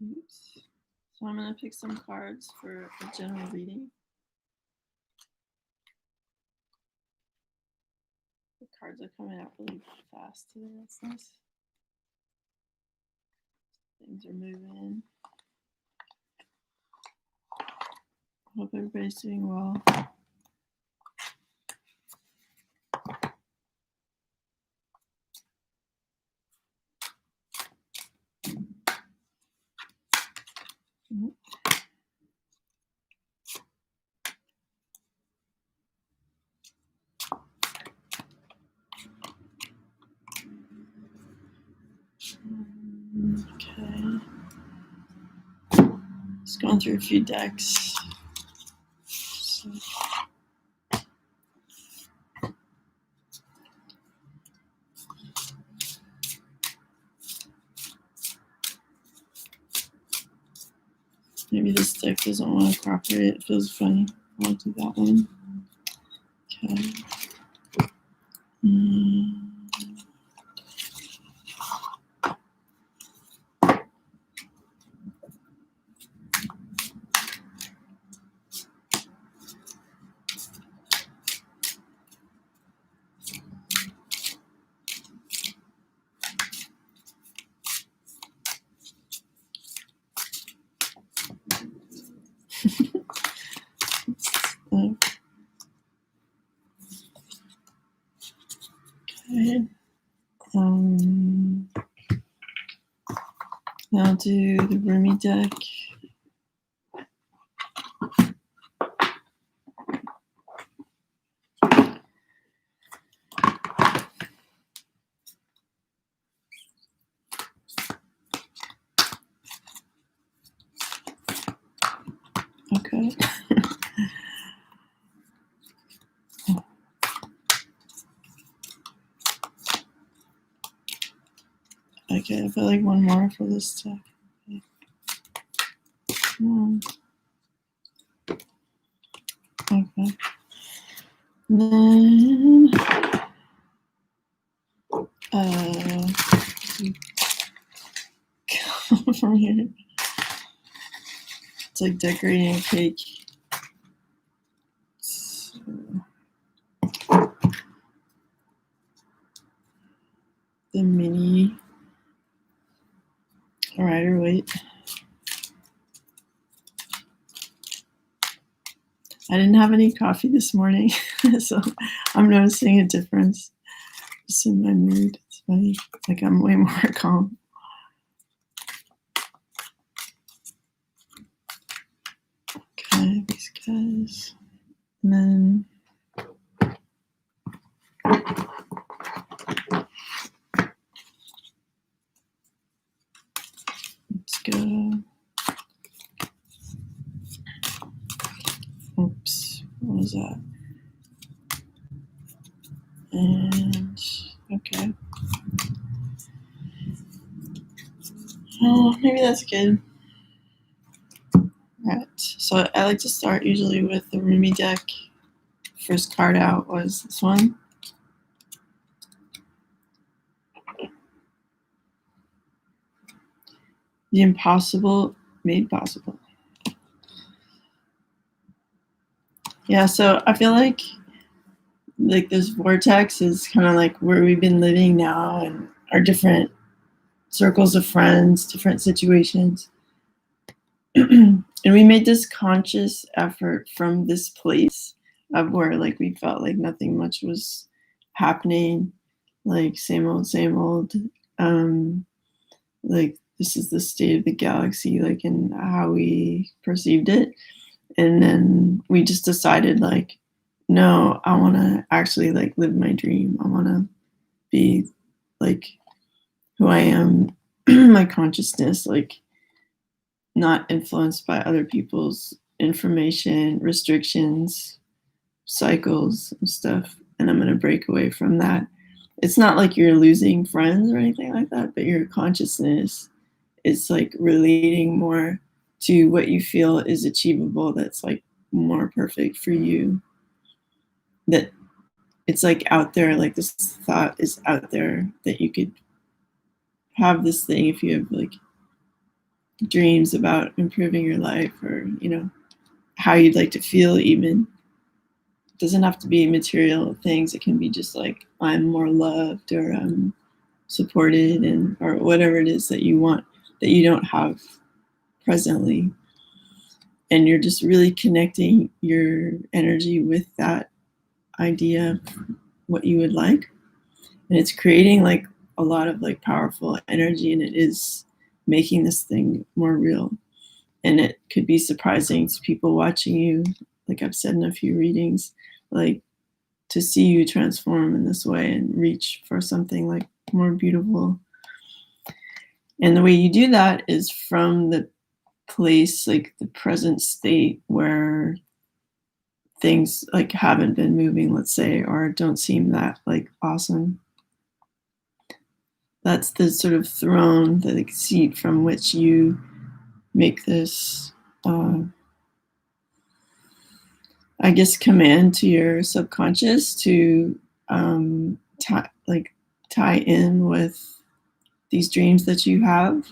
Oops. So I'm going to pick some cards for a general reading. The cards are coming out really fast today. That's nice. Things are moving. Hope everybody's doing well. Okay. Just going through a few decks. So. Maybe this deck doesn't want to cooperate. It feels funny. I'll do that one. Okay. Okay. Now I'll do the Rumi deck. Okay. Okay, I feel like one more for this deck. Okay. And then from here. It's like decorating a cake. So, the mini rider weight. I didn't have any coffee this morning, so I'm noticing a difference just in my mood. It's funny, like I'm way more calm. Okay, these guys. And then let's go. Oops, what was that? And okay. Oh, maybe that's good. Alright, so I like to start usually with the Rumi deck. First card out was this one. The impossible made possible. Yeah, so I feel like this vortex is kind of like where we've been living now and our different circles of friends, different situations. And we made this conscious effort from this place of where like we felt like nothing much was happening, like same old, like this is the state of the galaxy, like in how we perceived it. And then we just decided like, no, I want to actually like live my dream. I want to be like who I am, my consciousness, like not influenced by other people's information, restrictions, cycles and stuff. And I'm going to break away from that. It's not like you're losing friends or anything like that, but your consciousness is like relating more to what you feel is achievable, that's like more perfect for you, that it's like out there, like this thought is out there that you could have this thing if you have like dreams about improving your life, or how you'd like to feel. Even it doesn't have to be material things. It can be just like, I'm more loved, or I'm supported, and or whatever it is that you want that you don't have presently. And you're just really connecting your energy with that idea of what you would like. And it's creating like a lot of like powerful energy, and it is making this thing more real. And it could be surprising to people watching you, like I've said in a few readings, like to see you transform in this way and reach for something like more beautiful. And the way you do that is from the place, like the present state, where things like haven't been moving, let's say, or don't seem that like awesome. That's the sort of throne, the seat from which you make this I guess command to your subconscious to tie in with these dreams that you have.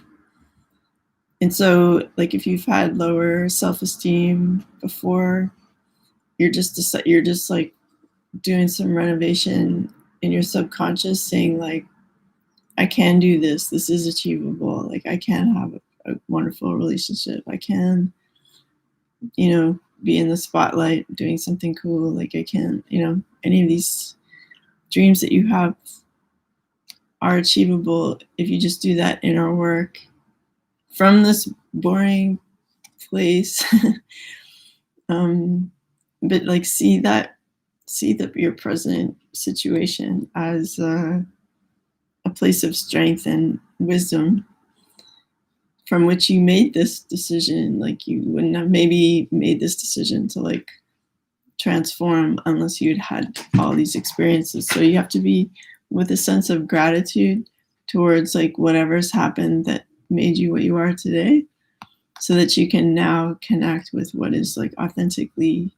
And so, like, if you've had lower self-esteem before, you're just like doing some renovation in your subconscious, saying like, I can do this. This is achievable. Like, I can have a wonderful relationship. I can, be in the spotlight doing something cool. Like, I can, any of these dreams that you have are achievable if you just do that inner work from this boring place. But like see your present situation as a place of strength and wisdom, from which you made this decision. Like, you wouldn't have maybe made this decision to like transform unless you'd had all these experiences. So you have to be with a sense of gratitude towards like whatever's happened that made you what you are today, so that you can now connect with what is like authentically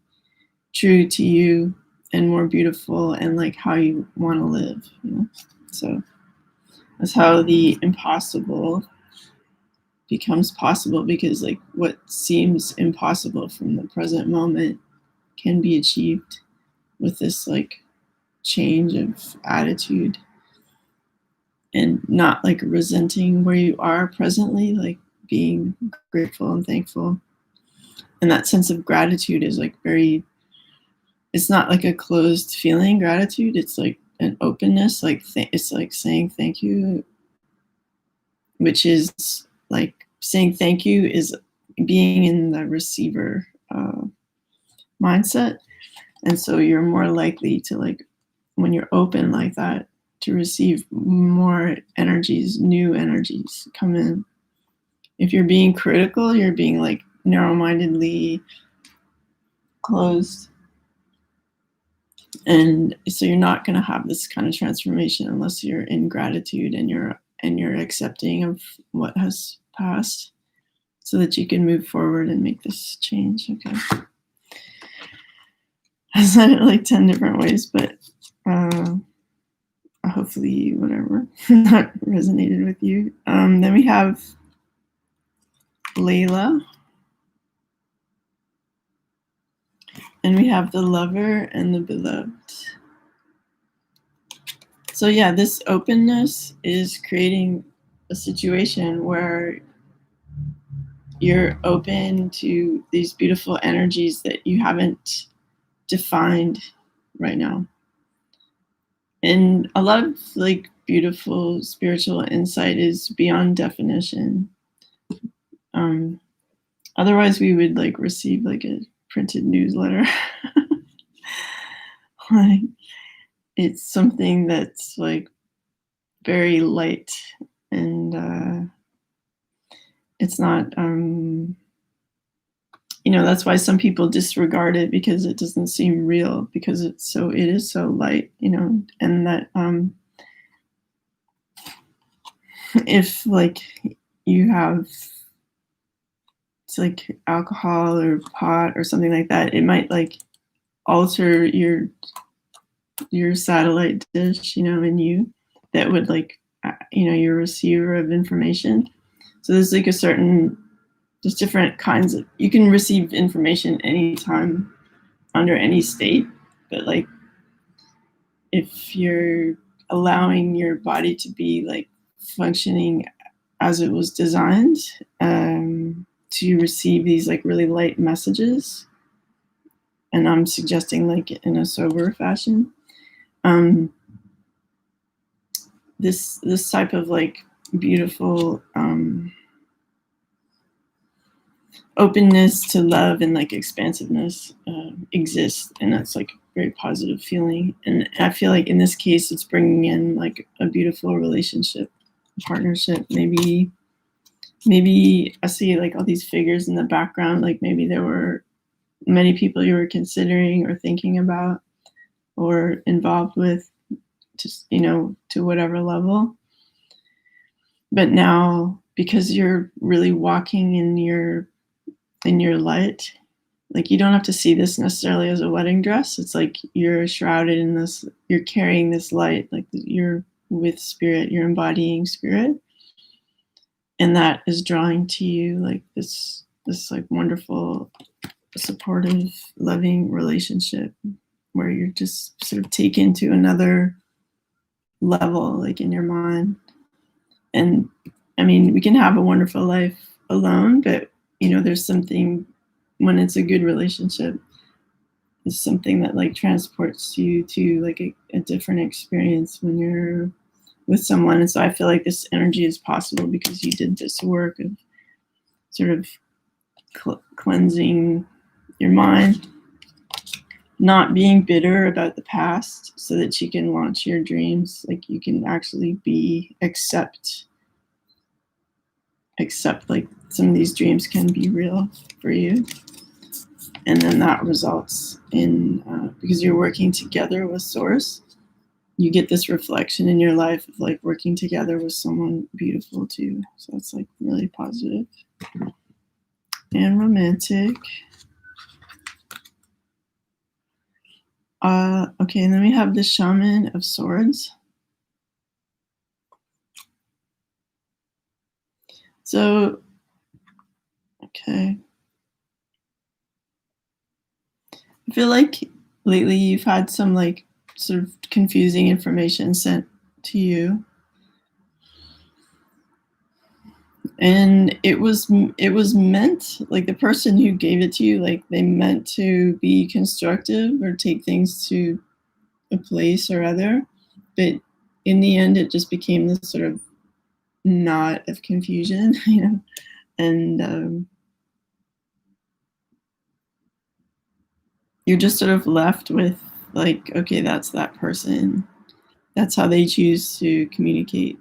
true to you and more beautiful, and like how you want to live. So that's how the impossible becomes possible, because like what seems impossible from the present moment can be achieved with this like change of attitude, and not like resenting where you are presently, like being grateful and thankful. And that sense of gratitude is like it's not like a closed feeling gratitude. It's like an openness, like it's like saying thank you, which is like saying thank you is being in the receiver mindset. And so you're more likely to, like, when you're open like that, to receive more energies, new energies come in. If you're being critical, you're being like narrow-mindedly closed. And so you're not going to have this kind of transformation unless you're in gratitude and you're accepting of what has passed, so that you can move forward and make this change. Okay. I said it like 10 different ways, but hopefully whatever that resonated with you. Then we have Layla. And we have the lover and the beloved. So yeah, this openness is creating a situation where you're open to these beautiful energies that you haven't defined right now. And a lot of like beautiful spiritual insight is beyond definition. Otherwise we would like receive like a printed newsletter. Like, it's something that's like very light, and it's not that's why some people disregard it, because it doesn't seem real, because it is so light, and that if like you have, it's like alcohol or pot or something like that, it might like alter your satellite dish, in you, that would like, your receiver of information. So there's like there's different kinds of, you can receive information anytime under any state, but like if you're allowing your body to be like functioning as it was designed, to receive these like really light messages, and I'm suggesting like in a sober fashion, this type of like beautiful openness to love and like expansiveness exists, and that's like a very positive feeling. And I feel like in this case it's bringing in like a beautiful relationship, partnership. Maybe I see like all these figures in the background, like maybe there were many people you were considering or thinking about or involved with, just, you know, to whatever level. But now, because you're really walking in your light, like you don't have to see this necessarily as a wedding dress. It's like you're shrouded in this, you're carrying this light, like you're with spirit, you're embodying spirit, and that is drawing to you like this like wonderful, supportive, loving relationship where you're just sort of taken to another level, like in your mind. And I mean, we can have a wonderful life alone, but you know, there's something when it's a good relationship, it's something that like transports you to like a different experience when you're with someone. And so I feel like this energy is possible because you did this work of sort of cleansing your mind, not being bitter about the past, so that you can launch your dreams. Like you can actually accept like some of these dreams can be real for you. And then that results in, because you're working together with Source, you get this reflection in your life of like working together with someone beautiful too. So it's like really positive and romantic. Okay, and then we have the Shaman of Swords. So, okay. I feel like lately you've had some like sort of confusing information sent to you. And it was meant, like the person who gave it to you, like they meant to be constructive or take things to a place or other. But in the end, it just became this sort of knot of confusion, you know, and you're just sort of left with like, okay, that's that person. That's how they choose to communicate,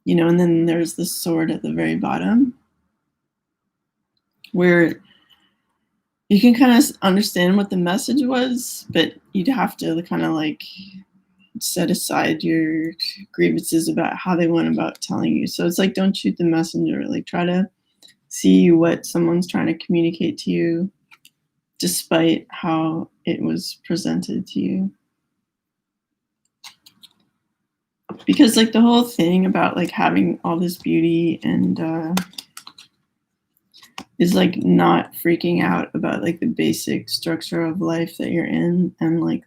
you know. And then there's the sword at the very bottom where you can kind of understand what the message was, but you'd have to kind of like set aside your grievances about how they went about telling you. So it's like, don't shoot the messenger. Like try to see what someone's trying to communicate to you despite how it was presented to you. Because like the whole thing about like having all this beauty and is like not freaking out about like the basic structure of life that you're in and like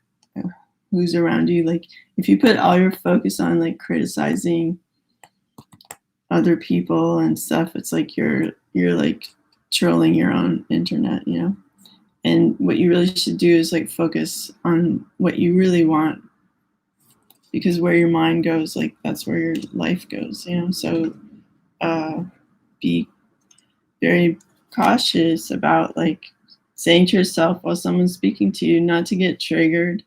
who's around you. Like if you put all your focus on like criticizing other people and stuff, it's like you're like trolling your own internet, you know. And what you really should do is like focus on what you really want, because where your mind goes, like that's where your life goes, you know. So be very cautious about like saying to yourself while someone's speaking to you, not to get triggered,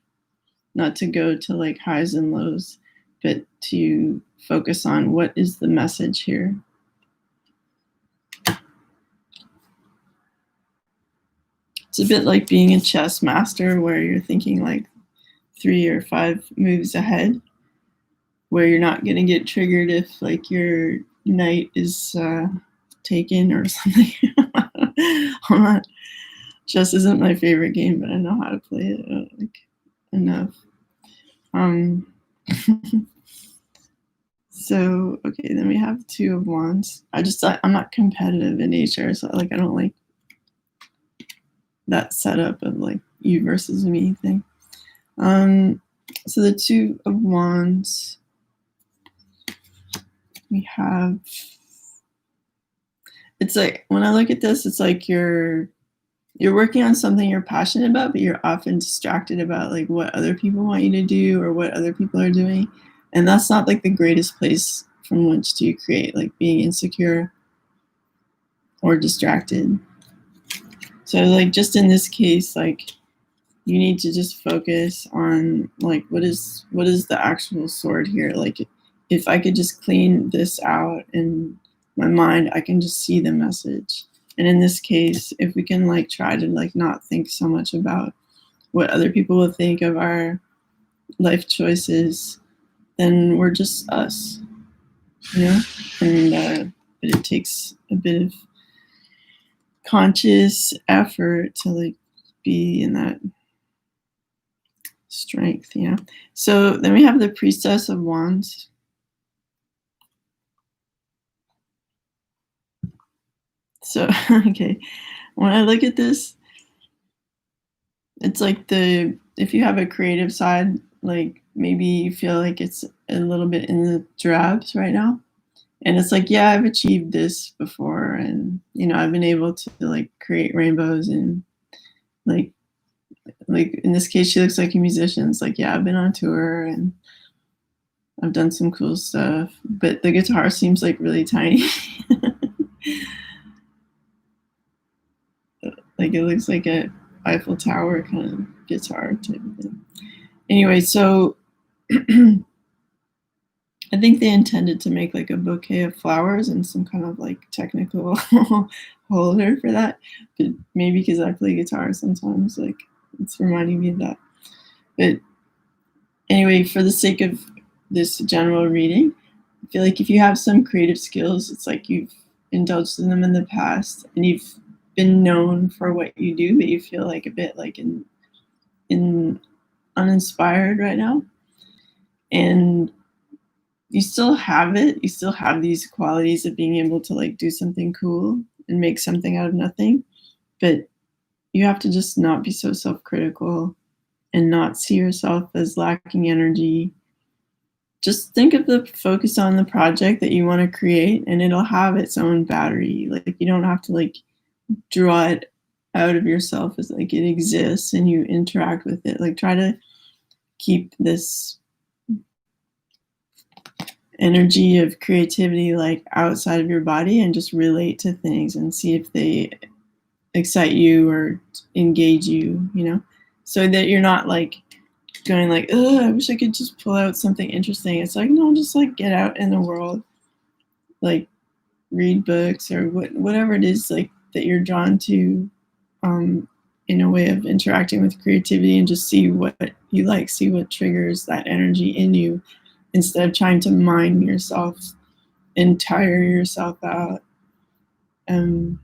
not to go to like highs and lows, but to focus on what is the message here. It's a bit like being a chess master where you're thinking like 3 or 5 moves ahead, where you're not going to get triggered if like your knight is taken or something. Chess isn't my favorite game, but I know how to play it like enough. So, okay, then we have Two of Wands. I'm not competitive in nature, so, like, I don't like that setup of, like, you versus me thing. Um, so the Two of Wands, we have it's like when I look at this, it's like you're working on something you're passionate about, but you're often distracted about like what other people want you to do or what other people are doing. And that's not like the greatest place from which to create, like being insecure or distracted. So like just in this case, like you need to just focus on like what is the actual sword here? Like if I could just clean this out in my mind, I can just see the message. And in this case, if we can like try to like not think so much about what other people will think of our life choices, then we're just us, you know? And but it takes a bit of conscious effort to like be in that strength, you know? So then we have the Priestess of Wands. So, okay, when I look at this, it's like if you have a creative side, like maybe you feel like it's a little bit in the drabs right now. And it's like, yeah, I've achieved this before. And, you know, I've been able to like create rainbows and like, like in this case, she looks like a musician. It's like, yeah, I've been on tour and I've done some cool stuff, but the guitar seems like really tiny. Like it looks like a Eiffel Tower kind of guitar type of thing. Anyway, so I think they intended to make like a bouquet of flowers and some kind of like technical holder for that. But maybe because I play guitar sometimes, like it's reminding me of that. But anyway, for the sake of this general reading, I feel like if you have some creative skills, it's like you've indulged in them in the past and you've been known for what you do, but you feel like a bit like in uninspired right now. And you still have it. You still have these qualities of being able to like do something cool and make something out of nothing. But you have to just not be so self-critical and not see yourself as lacking energy. Just think of the focus on the project that you want to create and it'll have its own battery. Like you don't have to like draw it out of yourself as like it exists and you interact with it. Like try to keep this energy of creativity like outside of your body and just relate to things and see if they excite you or engage you, you know, so that you're not like going like, oh, I wish I could just pull out something interesting. It's like, no, just like get out in the world, like read books or whatever it is like that you're drawn to, in a way of interacting with creativity and just see what you like, see what triggers that energy in you instead of trying to mine yourself and tire yourself out. You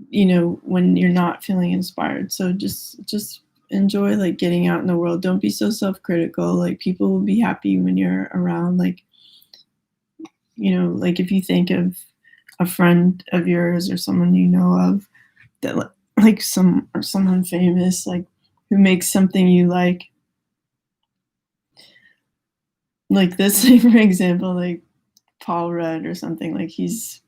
know, when you're not feeling inspired. So just enjoy like getting out in the world. Don't be so self-critical. Like people will be happy when you're around. Like, you know, like if you think of a friend of yours or someone you know of that like someone famous, like who makes something you like this, like, for example, like Paul Rudd or something, like he's,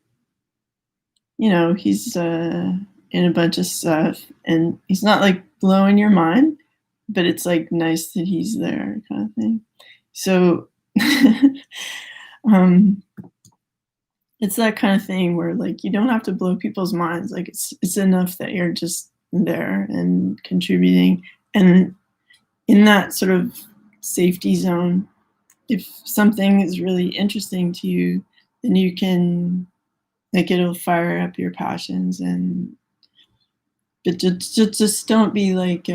you know, he's in a bunch of stuff and he's not like blowing your mind, but it's like nice that he's there kind of thing. So um it's that kind of thing where like you don't have to blow people's minds. Like it's enough that you're just there and contributing. And in that sort of safety zone, if something is really interesting to you, then you can like it'll fire up your passions. And but just don't be like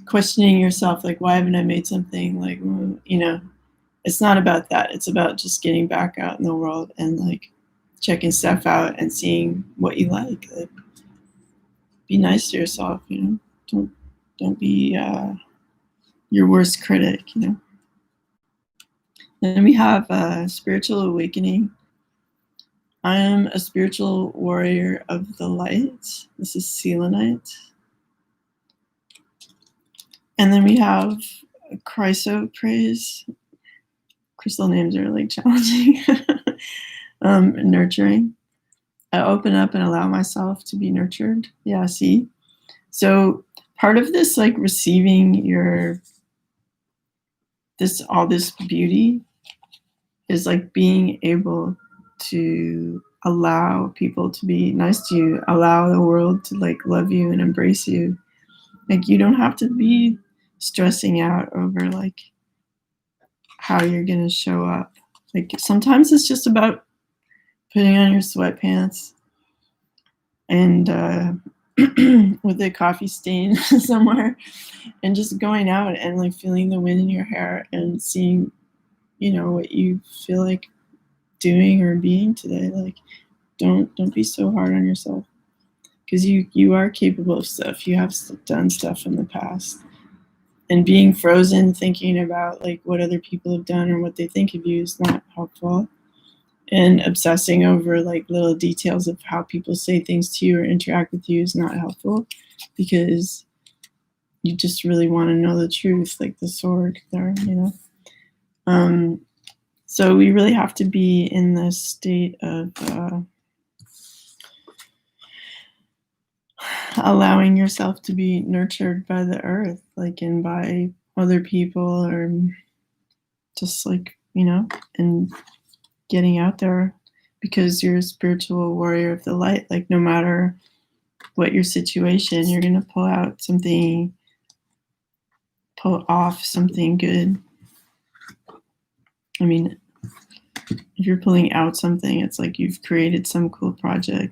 questioning yourself like, why haven't I made something, like, you know, it's not about that. It's about just getting back out in the world and like checking stuff out and seeing what you like. Like be nice to yourself, you know. Don't be your worst critic, you know. Then we have spiritual awakening. I am a spiritual warrior of the light. This is selenite. And then we have chrysoprase. Crystal names are like challenging. Nurturing. I open up and allow myself to be nurtured. Yeah, see? So part of this, like receiving all this beauty is like being able to allow people to be nice to you, allow the world to like love you and embrace you. Like you don't have to be stressing out over like how you're gonna show up. Like sometimes it's just about putting on your sweatpants and with a coffee stain somewhere and just going out and like feeling the wind in your hair and seeing, you know, what you feel like doing or being today. Like don't be so hard on yourself, because you are capable of stuff. You have done stuff in the past, and being frozen thinking about like what other people have done or what they think of you is not helpful. And obsessing over like little details of how people say things to you or interact with you is not helpful, because you just really want to know the truth, like the sword there, you know. So we really have to be in this state of allowing yourself to be nurtured by the earth, like, and by other people, or just like, you know, and getting out there, because you're a spiritual warrior of the light. Like no matter what your situation, you're gonna pull off something good. I mean, if you're pulling out something, it's like you've created some cool project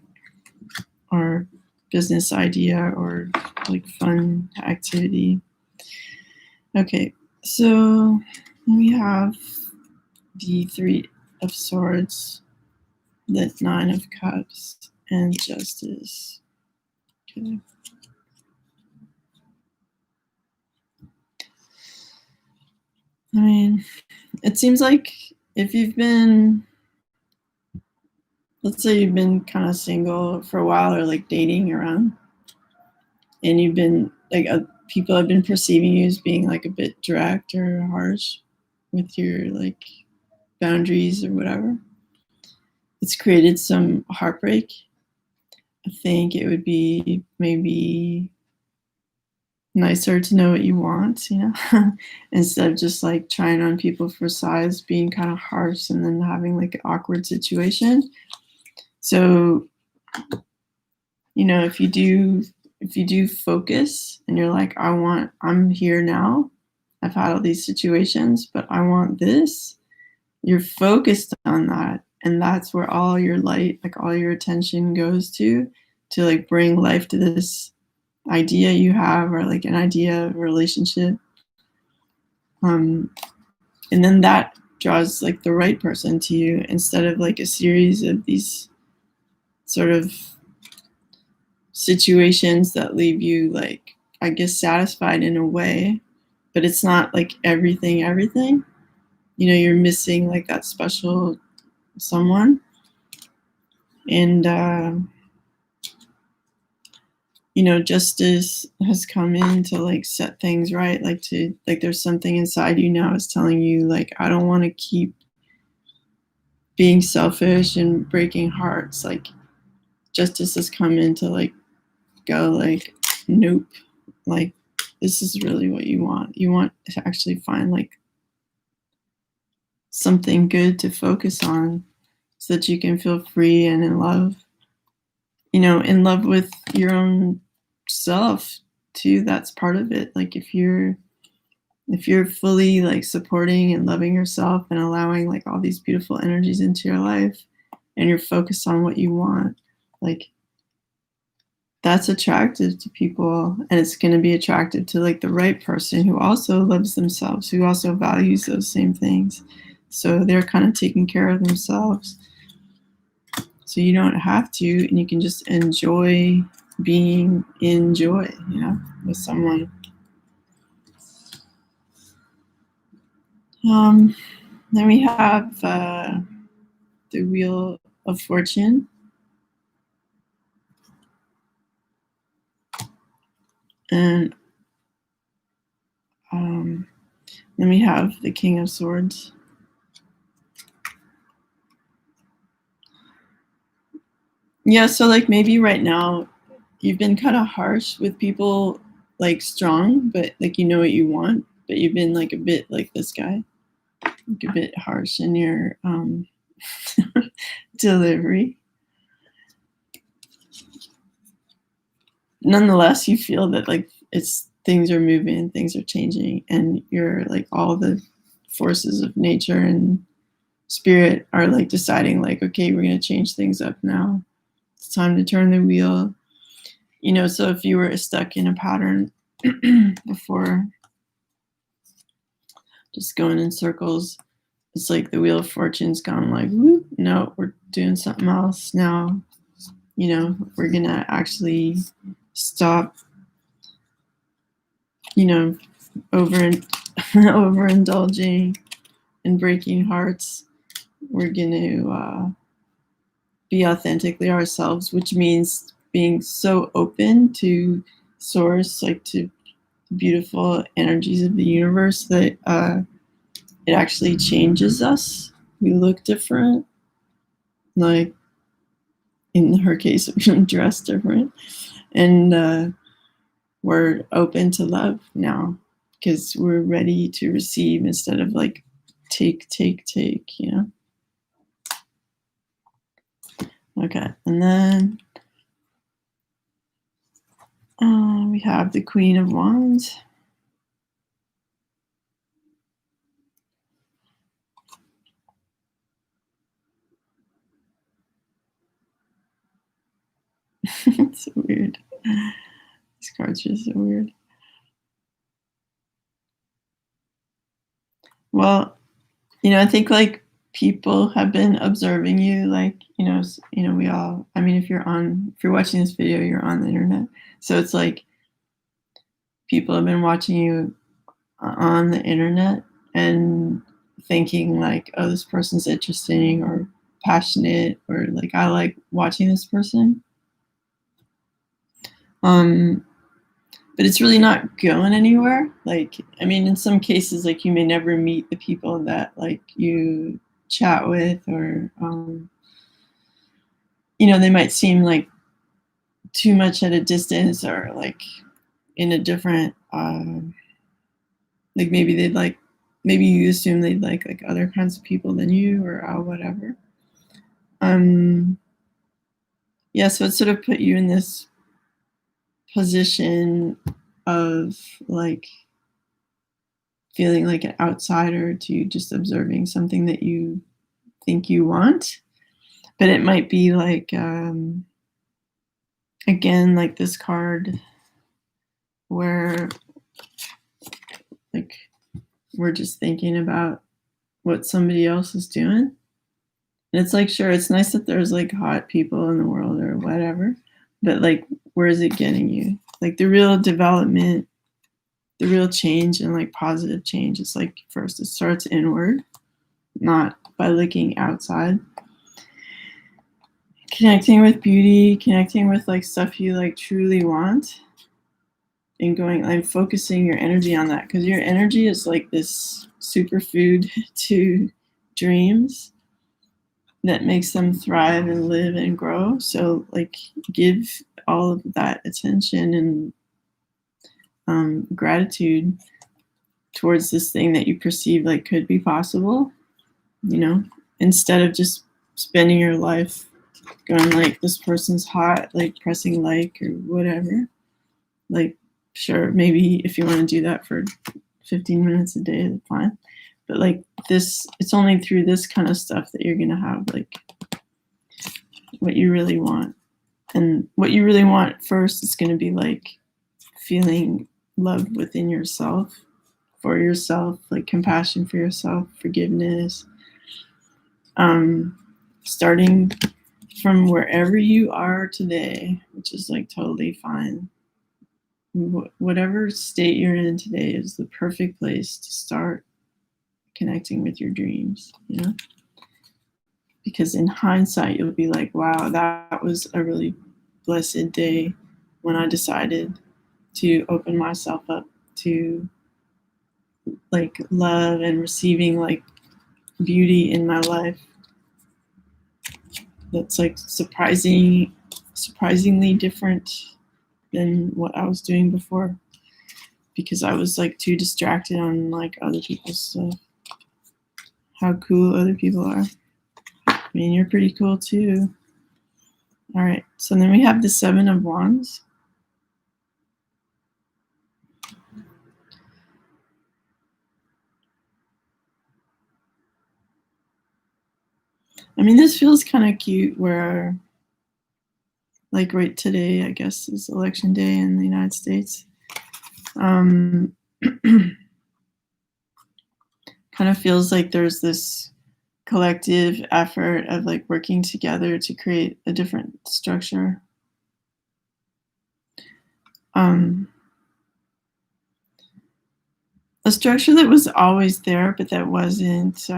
or business idea or like fun activity. Okay, so we have the Three of Swords, the Nine of Cups, and Justice. Okay. I mean, it seems like if you've been, let's say you've been kind of single for a while, or like dating around, and you've been like people have been perceiving you as being like a bit direct or harsh with your like boundaries or whatever, it's created some heartbreak. I think it would be maybe nicer to know what you want, you know, instead of just like trying on people for size, being kind of harsh, and then having like an awkward situation. So, you know, if you do focus and you're like, I'm here now, I've had all these situations, but I want this, you're focused on that. And that's where all your light, like all your attention goes to like bring life to this idea you have, or like an idea of a relationship. And then that draws like the right person to you, instead of like a series of these sort of situations that leave you like, I guess, satisfied in a way, but it's not like everything, you know, you're missing like that special someone. And you know, justice has come in to like set things right, like to like there's something inside you now is telling you like, I don't want to keep being selfish and breaking hearts. Like justice has come in to like go like, nope, like this is really what you want. You want to actually find like something good to focus on, so that you can feel free and in love, you know, in love with your own self too. That's part of it. Like if you're fully like supporting and loving yourself and allowing like all these beautiful energies into your life, and you're focused on what you want, like that's attractive to people, and it's going to be attractive to like the right person who also loves themselves, who also values those same things. So they're kind of taking care of themselves. So you don't have to, and you can just enjoy being in joy, you know, with someone. Then we have the Wheel of Fortune. And then we have the King of Swords. Yeah, so like maybe right now you've been kind of harsh with people, like strong, but like you know what you want, but you've been like a bit like this guy, like a bit harsh in your delivery. Nonetheless, you feel that like it's things are moving, things are changing, and you're like all the forces of nature and spirit are like deciding like, okay, we're gonna change things up now. It's time to turn the wheel. You know, so if you were stuck in a pattern before, just going in circles, it's like the Wheel of Fortune's gone like, whoop, no, we're doing something else now. You know, we're gonna actually stop, you know, overindulging and breaking hearts. We're gonna be authentically ourselves, which means being so open to source, like to beautiful energies of the universe, that it actually changes us. We look different. Like in her case, we're dressed different, and we're open to love now because we're ready to receive instead of like take, take, take. You know. Okay, and then we have the Queen of Wands. It's so weird. These cards are so weird. Well, you know, I think like people have been observing you, like, we all, I mean, if you're watching this video, you're on the internet. So it's like people have been watching you on the internet and thinking like, oh, this person's interesting or passionate, or like, I like watching this person. But it's really not going anywhere. Like, I mean, in some cases, like you may never meet the people that like you chat with, or they might seem like too much at a distance, or like in a different like maybe you assume they'd like other kinds of people than you, or whatever. Yeah, so it sort of put you in this position of like feeling like an outsider to just observing something that you think you want. But it might be like again, like this card where like we're just thinking about what somebody else is doing. And it's like, sure, it's nice that there's like hot people in the world or whatever, but like, where is it getting you? Like the real development, the real change, and like positive change is like, first it starts inward, not by looking outside. Connecting with beauty, connecting with like stuff you like truly want, and going like focusing your energy on that, because your energy is like this superfood to dreams that makes them thrive and live and grow. So like give all of that attention and gratitude towards this thing that you perceive like could be possible, instead of just spending your life going like, this person's hot, like pressing like or whatever. Like, sure, maybe if you want to do that for 15 minutes a day, that's fine. But like this, it's only through this kind of stuff that you're going to have like what you really want. And what you really want first is going to be like feeling love within yourself, for yourself, like compassion for yourself, forgiveness. Starting from wherever you are today, which is like totally fine. Whatever state you're in today is the perfect place to start. connecting with your dreams, you know? Because in hindsight, you'll be like, wow, that was a really blessed day when I decided to open myself up to like love and receiving like beauty in my life. That's like surprisingly different than what I was doing before, because I was like too distracted on like other people's stuff. How cool other people are. I mean, you're pretty cool too. All right, so then we have the Seven of Wands. I mean, this feels kind of cute where, like, right today, I guess, is election day in the United States. Kind of feels like there's this collective effort of like working together to create a different structure. A structure that was always there, but that wasn't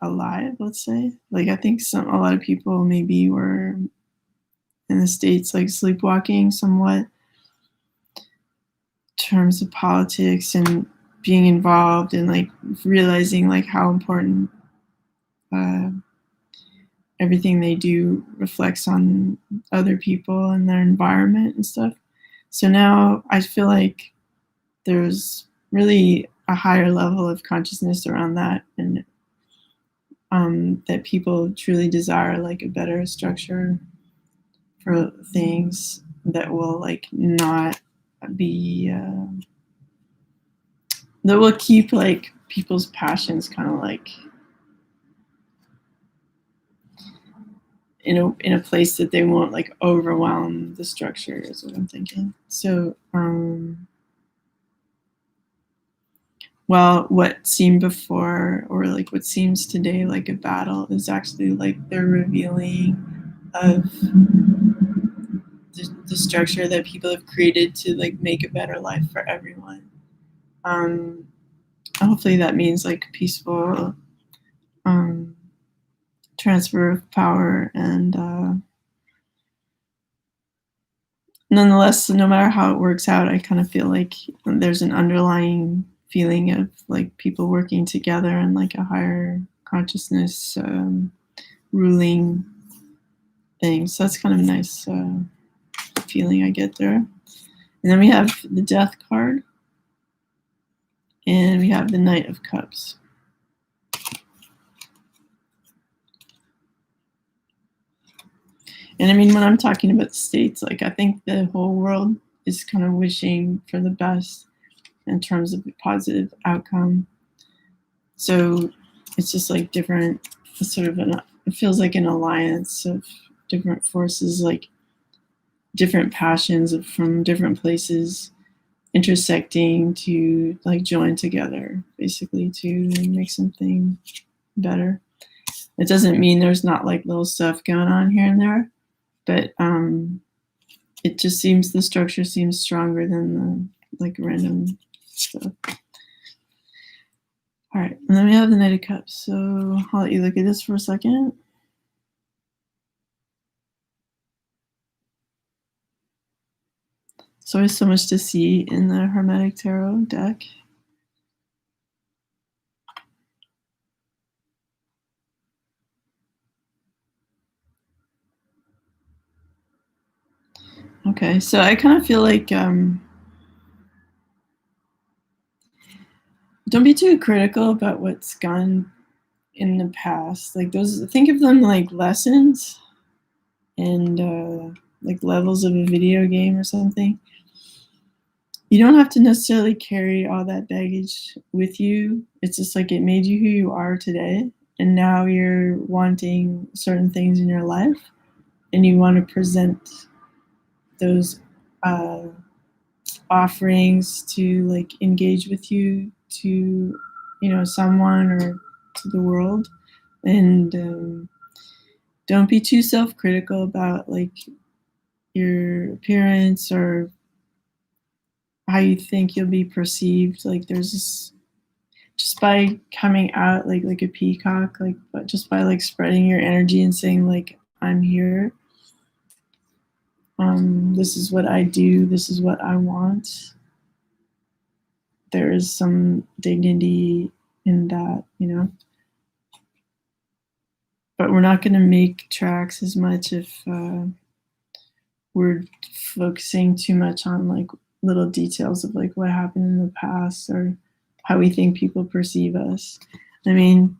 alive. Let's say, like I think a lot of people maybe were in the States like sleepwalking somewhat in terms of politics and being involved and like realizing like how important uh, everything they do reflects on other people and their environment and stuff. So now I feel like there's really a higher level of consciousness around that, and that people truly desire like a better structure for things that will like not be that will keep like people's passions kind of like in a place that they won't like overwhelm the structure is what I'm thinking. So well, what seemed before or like what seems today like a battle is actually like the revealing of the structure that people have created to like make a better life for everyone. Hopefully that means like peaceful transfer of power, and nonetheless, no matter how it works out, I kind of feel like there's an underlying feeling of like people working together and like a higher consciousness ruling things. So that's kind of a nice feeling I get there. And then we have the Death card, and we have the Knight of Cups. And I mean, when I'm talking about the States, like I think the whole world is kind of wishing for the best in terms of a positive outcome. So it's just like different, sort of it feels like an alliance of different forces, like different passions from different places intersecting to like join together, basically to make something better. It doesn't mean there's not like little stuff going on here and there, but it just seems the structure seems stronger than the like random stuff. All right, and then we have the Knight of Cups. So I'll let you look at this for a second. There's always so much to see in the Hermetic Tarot deck. Okay, so I kind of feel like don't be too critical about what's gone in the past. Like those, think of them like lessons and like levels of a video game or something. You don't have to necessarily carry all that baggage with you. It's just like it made you who you are today, and now you're wanting certain things in your life, and you want to present those offerings to like engage with you to someone or to the world. And don't be too self-critical about like your appearance or how you think you'll be perceived. Like there's this, just by coming out like a peacock, like, but just by like spreading your energy and saying like, I'm here. This is what I do. This is what I want. There is some dignity in that, you know. But we're not going to make tracks as much if we're focusing too much on like little details of like what happened in the past or how we think people perceive us. I mean,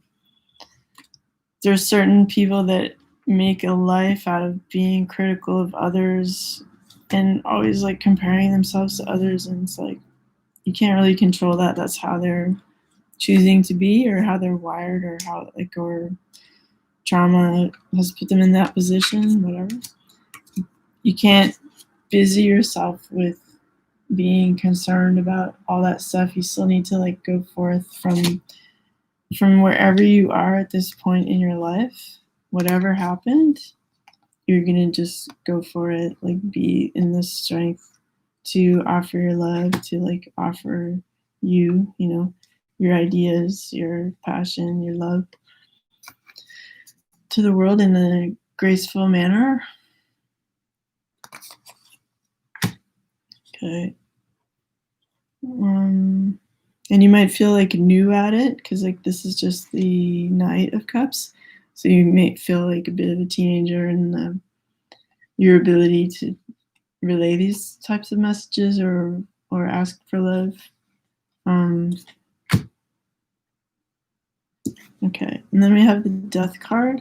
there's certain people that make a life out of being critical of others and always like comparing themselves to others, and it's like you can't really control that. That's how they're choosing to be, or how they're wired, or how like, or trauma has put them in that position, whatever. You can't busy yourself with being concerned about all that stuff. You still need to like go forth from wherever you are at this point in your life. Whatever happened, you're gonna just go for it, like be in the strength to offer your love, to like offer you, you know, your ideas, your passion, your love to the world in a graceful manner. Okay. And you might feel like new at it because like this is just the Knight of Cups, so you may feel like a bit of a teenager in your ability to relay these types of messages or ask for love. Okay, and then we have the Death card.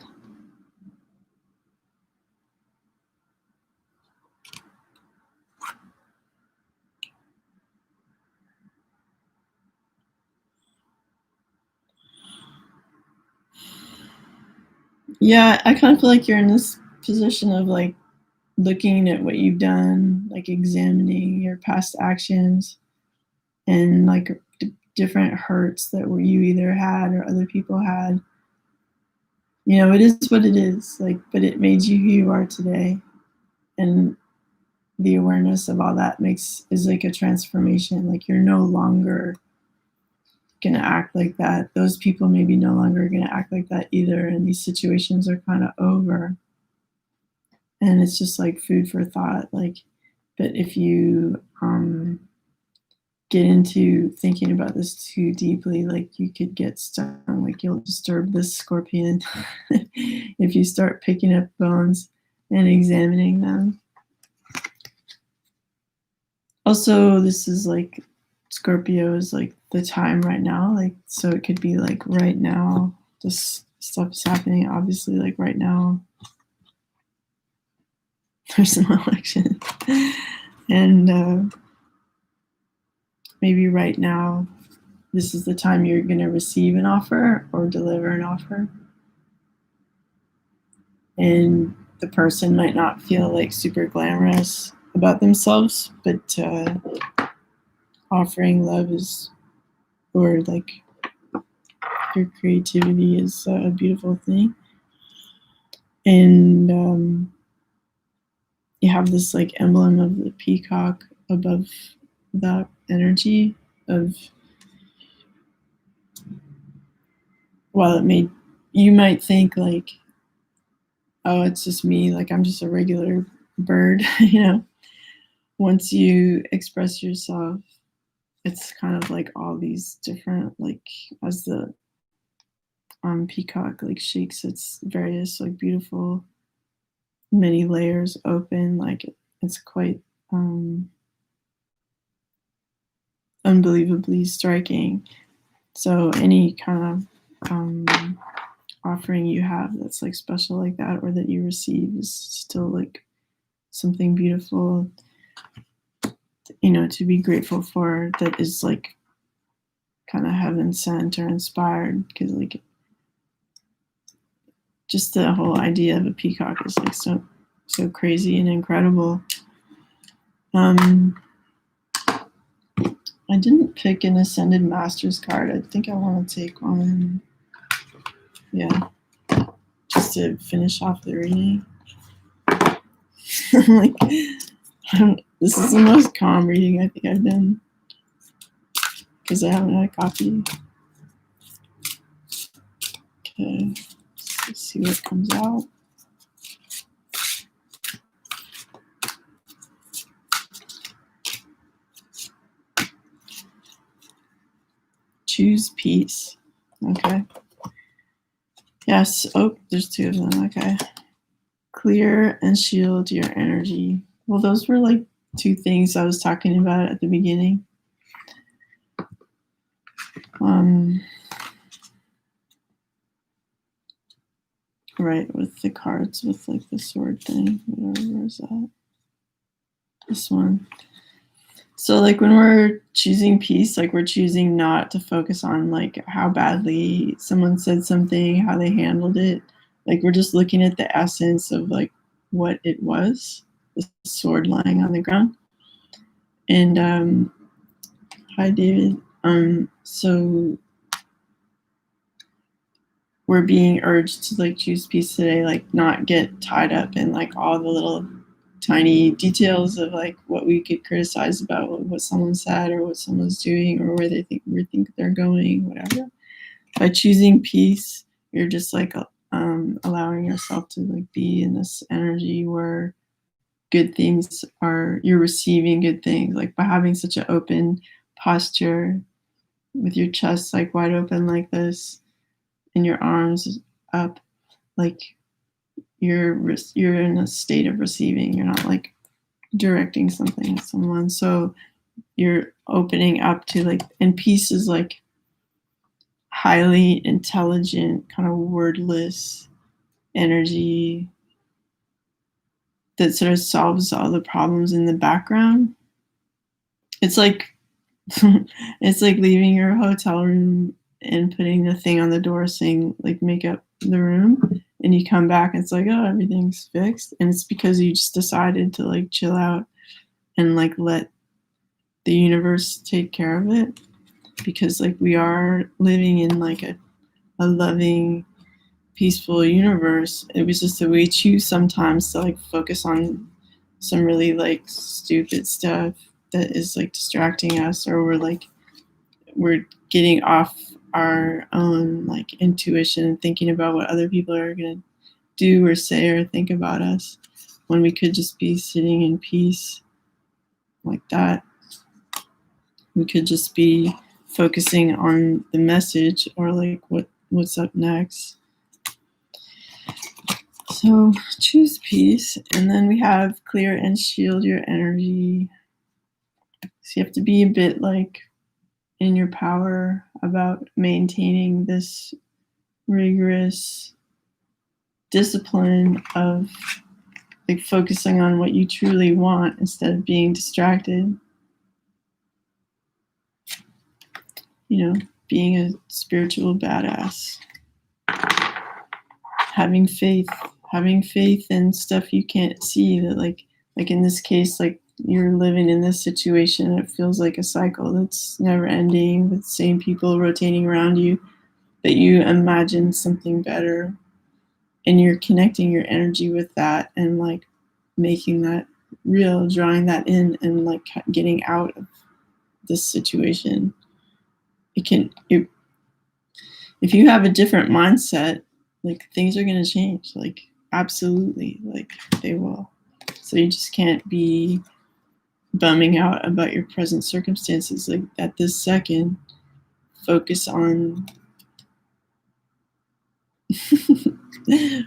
Yeah, I kind of feel like you're in this position of like looking at what you've done, like examining your past actions and like different hurts that you either had or other people had. You know, it is what it is, like, but it made you who you are today. And the awareness of all that is like a transformation. Like you're no longer gonna act like that. Those people maybe no longer gonna act like that either. And these situations are kind of over. And it's just like food for thought. Like, but if you get into thinking about this too deeply, like you could get stung, like you'll disturb this scorpion if you start picking up bones and examining them. Also, this is like Scorpio is like the time right now, like, so it could be like right now, this stuff is happening, obviously, like right now there's an election and maybe right now this is the time you're going to receive an offer or deliver an offer, and the person might not feel like super glamorous about themselves, but offering love is, or like your creativity is a beautiful thing. And you have this like emblem of the peacock above that energy of, well, you might think like, oh, it's just me, like I'm just a regular bird, you know. Once you express yourself, it's kind of like all these different, like as the peacock like shakes its various like beautiful many layers open, like it's quite unbelievably striking. So any kind of offering you have that's like special like that, or that you receive, is still like something beautiful, you know, to be grateful for, that is like kind of heaven sent or inspired, because like just the whole idea of a peacock is like so crazy and incredible. I didn't pick an Ascended Masters card. I think I want to take one. Yeah, just to finish off the reading. Like, this is the most calm reading I think I've done, because I haven't had coffee. Okay, let's see what comes out. Choose peace. Okay. Yes. Oh, there's two of them. Okay. Clear and shield your energy. Well, those were like two things I was talking about at the beginning. Right, with the cards, with like the sword thing. Where is that? This one. So like when we're choosing peace, like we're choosing not to focus on like how badly someone said something, how they handled it. Like we're just looking at the essence of like what it was, the sword lying on the ground. And hi David. So we're being urged to like choose peace today, like not get tied up in like all the little tiny details of like what we could criticize about what someone said or what someone's doing or where they think we think they're going, whatever. By choosing peace, you're just like allowing yourself to like be in this energy where good things are, you're receiving good things, like by having such an open posture with your chest like wide open like this and your arms up, like you're in a state of receiving. You're not like directing something at someone, so you're opening up to like, and peace is like highly intelligent kind of wordless energy that sort of solves all the problems in the background. It's like it's like leaving your hotel room and putting the thing on the door saying like make up the room, and you come back and it's like, oh, everything's fixed, and it's because you just decided to like chill out and like let the universe take care of it, because like we are living in like a loving peaceful universe. It was just that we choose sometimes to like focus on some really like stupid stuff that is like distracting us, or we're getting off our own like intuition and thinking about what other people are going to do or say or think about us, when we could just be sitting in peace like that. We could just be focusing on the message or like what's up next. So choose peace, and then we have clear and shield your energy. So you have to be a bit like in your power about maintaining this rigorous discipline of like focusing on what you truly want instead of being distracted. You know, being a spiritual badass. Having faith in stuff you can't see, that like in this case, like you're living in this situation, it feels like a cycle that's never ending with the same people rotating around you, that you imagine something better, and you're connecting your energy with that and like making that real, drawing that in, and like getting out of this situation. If you have a different mindset, like things are going to change, like absolutely, like they will. So you just can't be bumming out about your present circumstances. Like at this second, focus on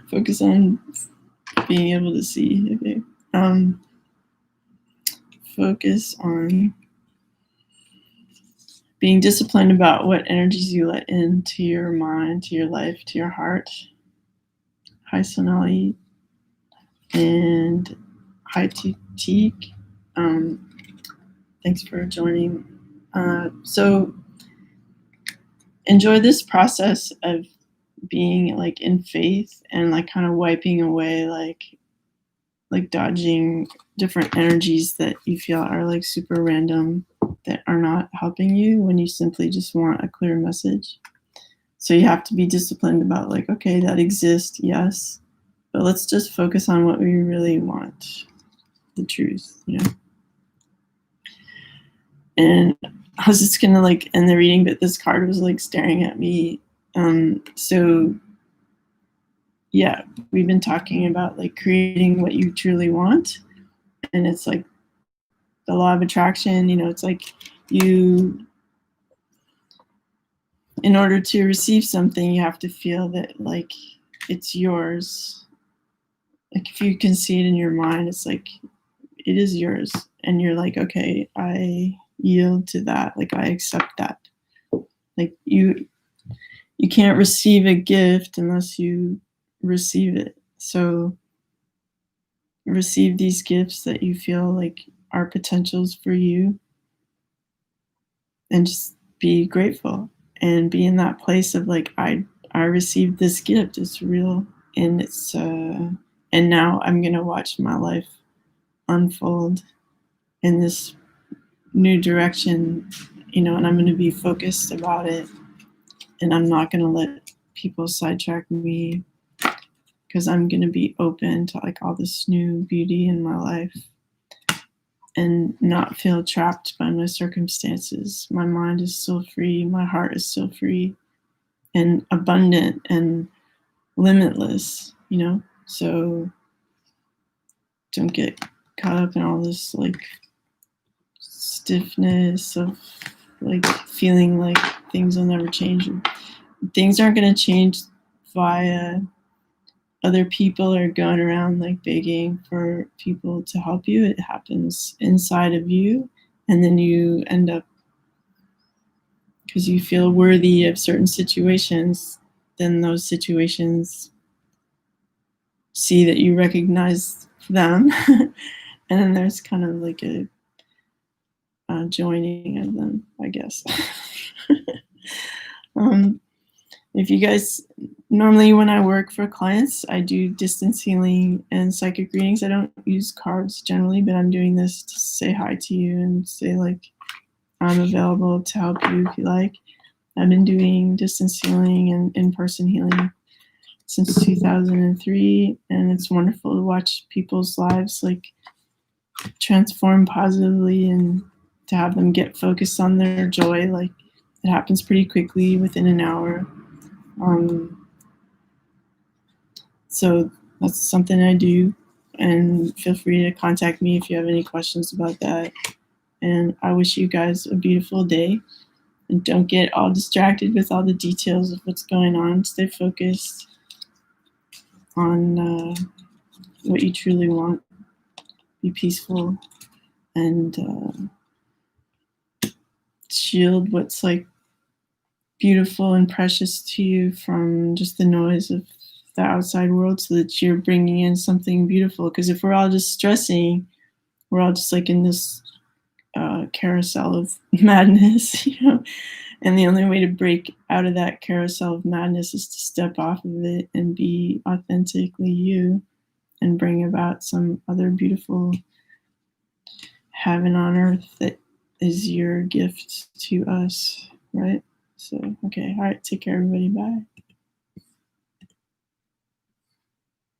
focus on being able to see. Okay. Focus on being disciplined about what energies you let into your mind, to your life, to your heart. Hi Sonali and hi Teak. Thanks for joining. So enjoy this process of being like in faith and like kind of wiping away like dodging different energies that you feel are like super random, that are not helping you, when you simply just want a clear message. So you have to be disciplined about like, okay, that exists, yes, but let's just focus on what we really want, the truth, you know. And I was just gonna like end the reading, but this card was like staring at me. So yeah, we've been talking about like creating what you truly want. And it's like the law of attraction, it's like you, in order to receive something, you have to feel that like it's yours. Like if you can see it in your mind, it's like it is yours. And you're like, okay, I yield to that. Like I accept that. Like you can't receive a gift unless you receive it. So receive these gifts that you feel like are potentials for you, and just be grateful and be in that place of like I received this gift. It's real, and and now I'm gonna watch my life unfold in this new direction, and I'm gonna be focused about it, and I'm not gonna let people sidetrack me because I'm gonna be open to like all this new beauty in my life and not feel trapped by my circumstances. My mind is still free, my heart is still free and abundant and limitless. So don't get caught up in all this like stiffness of like feeling like things will never change. Things aren't going to change via other people or going around like begging for people to help you. It happens inside of you, and then you end up, because you feel worthy of certain situations, then those situations see that you recognize them. And then there's kind of like a joining of them, I guess. If you guys, normally when I work for clients, I do distance healing and psychic readings. I don't use cards generally, but I'm doing this to say hi to you and say like I'm available to help you if you like. I've been doing distance healing and in-person healing since 2003, and it's wonderful to watch people's lives like transform positively and to have them get focused on their joy. Like it happens pretty quickly within an hour. So that's something I do, and feel free to contact me if you have any questions about that. And I wish you guys a beautiful day, and don't get all distracted with all the details of what's going on. Stay focused on what you truly want. Be peaceful and shield what's like beautiful and precious to you from just the noise of the outside world, so that you're bringing in something beautiful. Because if we're all just stressing, we're all just like in this carousel of madness, and the only way to break out of that carousel of madness is to step off of it and be authentically you and bring about some other beautiful heaven on earth that is your gift to us, right? So, okay. All right. Take care, everybody. Bye.